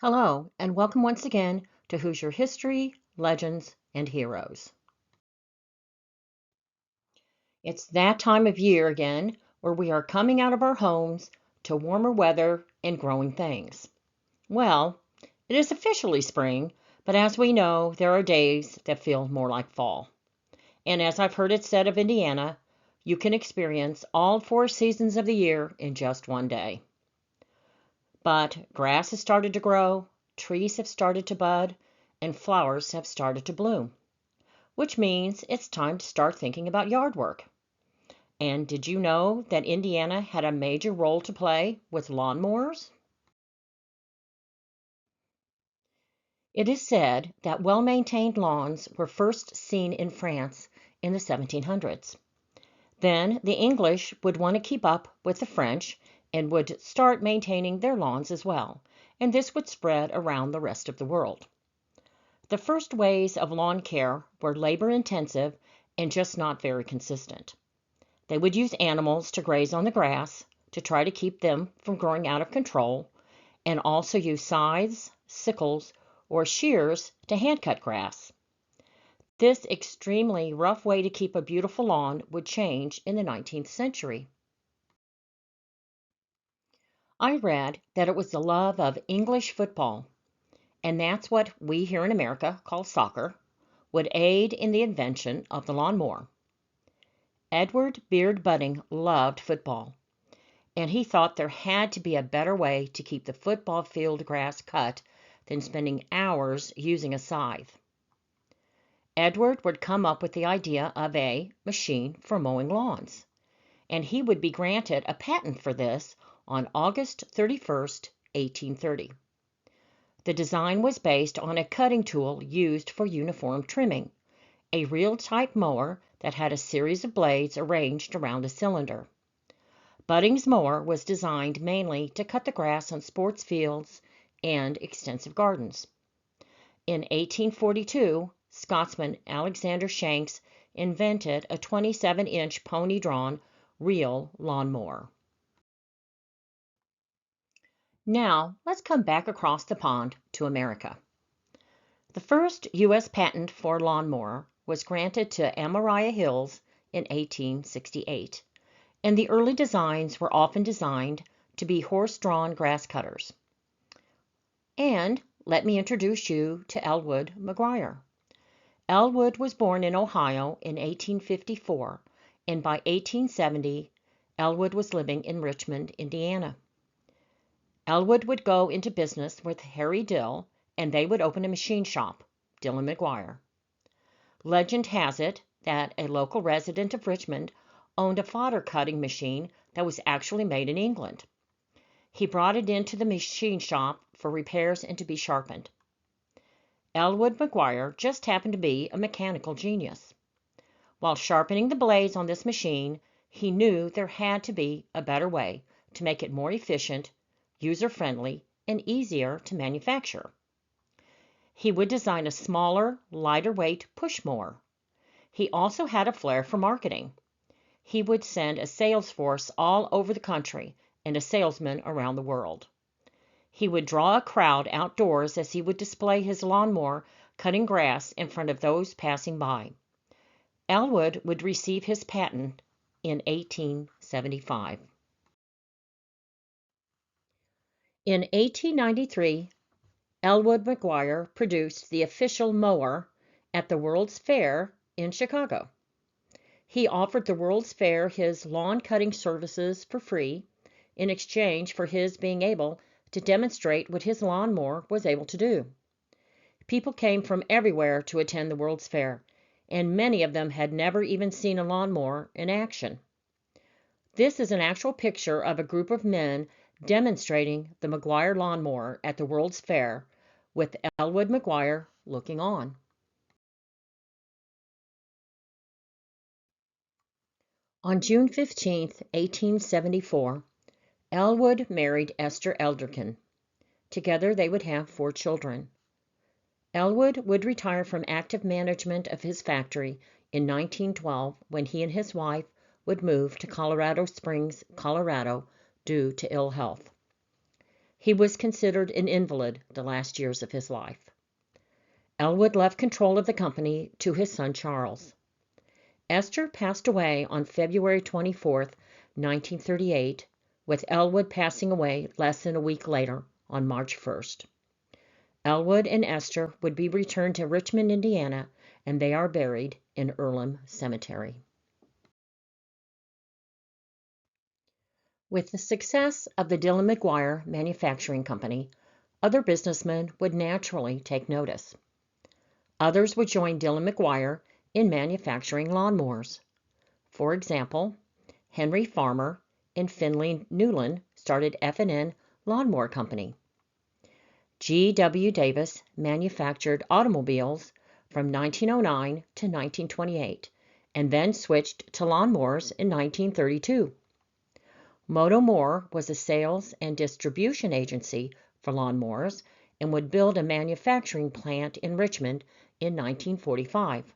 Hello, and welcome once again to Hoosier History, Legends, and Heroes. It's that time of year again where we are coming out of our homes to warmer weather and growing things. Well, it is officially spring, but as we know, there are days that feel more like fall. And as I've heard it said of Indiana, you can experience all four seasons of the year in just one day. But grass has started to grow, trees have started to bud, and flowers have started to bloom, which means it's time to start thinking about yard work. And did you know that Indiana had a major role to play with lawnmowers? It is said that well-maintained lawns were first seen in France in the 1700s. Then the English would want to keep up with the French and would start maintaining their lawns as well, and this would spread around the rest of the world. The first ways of lawn care were labor-intensive and just not very consistent. They would use animals to graze on the grass to try to keep them from growing out of control, and also use scythes, sickles, or shears to hand-cut grass. This extremely rough way to keep a beautiful lawn would change in the 19th century. I read that it was the love of English football, and that's what we here in America call soccer, would aid in the invention of the lawnmower. Edward Beard Budding loved football, and he thought there had to be a better way to keep the football field grass cut than spending hours using a scythe. Edward would come up with the idea of a machine for mowing lawns, and he would be granted a patent for this on August 31st, 1830. The design was based on a cutting tool used for uniform trimming, a reel-type mower that had a series of blades arranged around a cylinder. Budding's mower was designed mainly to cut the grass on sports fields and extensive gardens. In 1842, Scotsman Alexander Shanks invented a 27-inch pony-drawn reel lawnmower. Now, let's come back across the pond to America. The first U.S. patent for lawnmower was granted to Amaria Hills in 1868, and the early designs were often designed to be horse-drawn grass cutters. And let me introduce you to Elwood McGuire. Elwood was born in Ohio in 1854, and by 1870, Elwood was living in Richmond, Indiana. Elwood would go into business with Harry Dill, and they would open a machine shop, Dill and McGuire. Legend has it that a local resident of Richmond owned a fodder cutting machine that was actually made in England. He brought it into the machine shop for repairs and to be sharpened. Elwood McGuire just happened to be a mechanical genius. While sharpening the blades on this machine, he knew there had to be a better way to make it more efficient, user-friendly, and easier to manufacture. He would design a smaller, lighter-weight push mower. He also had a flair for marketing. He would send a sales force all over the country and a salesman around the world. He would draw a crowd outdoors as he would display his lawnmower cutting grass in front of those passing by. Elwood would receive his patent in 1875. In 1893, Elwood McGuire produced the official mower at the World's Fair in Chicago. He offered the World's Fair his lawn cutting services for free in exchange for his being able to demonstrate what his lawnmower was able to do. People came from everywhere to attend the World's Fair, and many of them had never even seen a lawnmower in action. This is an actual picture of a group of men demonstrating the McGuire lawnmower at the World's Fair, with Elwood McGuire looking on. On June 15, 1874, Elwood married Esther Elderkin. Together they would have 4 children. Elwood would retire from active management of his factory in 1912 when he and his wife would move to Colorado Springs, Colorado, due to ill health. He was considered an invalid the last years of his life. Elwood left control of the company to his son Charles. Esther passed away on February 24, 1938, with Elwood passing away less than a week later on March 1st. Elwood and Esther would be returned to Richmond, Indiana, and they are buried in Earlham Cemetery. With the success of the Dillon McGuire Manufacturing Company, other businessmen would naturally take notice. Others would join Dillon McGuire in manufacturing lawnmowers. For example, Henry Farmer and Finley Newland started F&N Lawnmower Company. G.W. Davis manufactured automobiles from 1909 to 1928 and then switched to lawnmowers in 1932. Moto Moore was a sales and distribution agency for lawnmowers and would build a manufacturing plant in Richmond in 1945.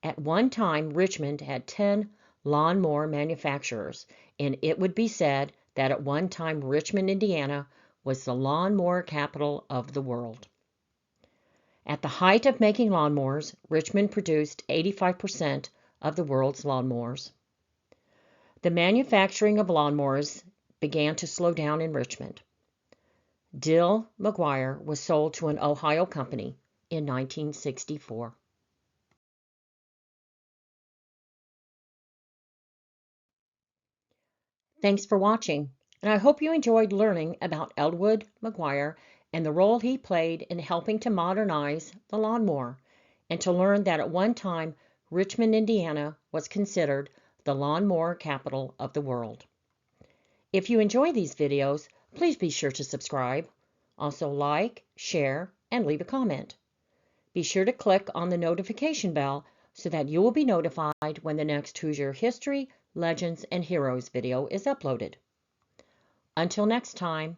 At one time, Richmond had 10 lawnmower manufacturers, and it would be said that at one time Richmond, Indiana, was the lawnmower capital of the world. At the height of making lawnmowers, Richmond produced 85% of the world's lawnmowers. The manufacturing of lawnmowers began to slow down in Richmond. Dillon McGuire was sold to an Ohio company in 1964. Thanks for watching, and I hope you enjoyed learning about Elwood McGuire and the role he played in helping to modernize the lawnmower, and to learn that at one time Richmond, Indiana was considered the lawnmower capital of the world. If you enjoy these videos, please be sure to subscribe. Also like, share, and leave a comment. Be sure to click on the notification bell so that you will be notified when the next Hoosier History, Legends, and Heroes video is uploaded. Until next time.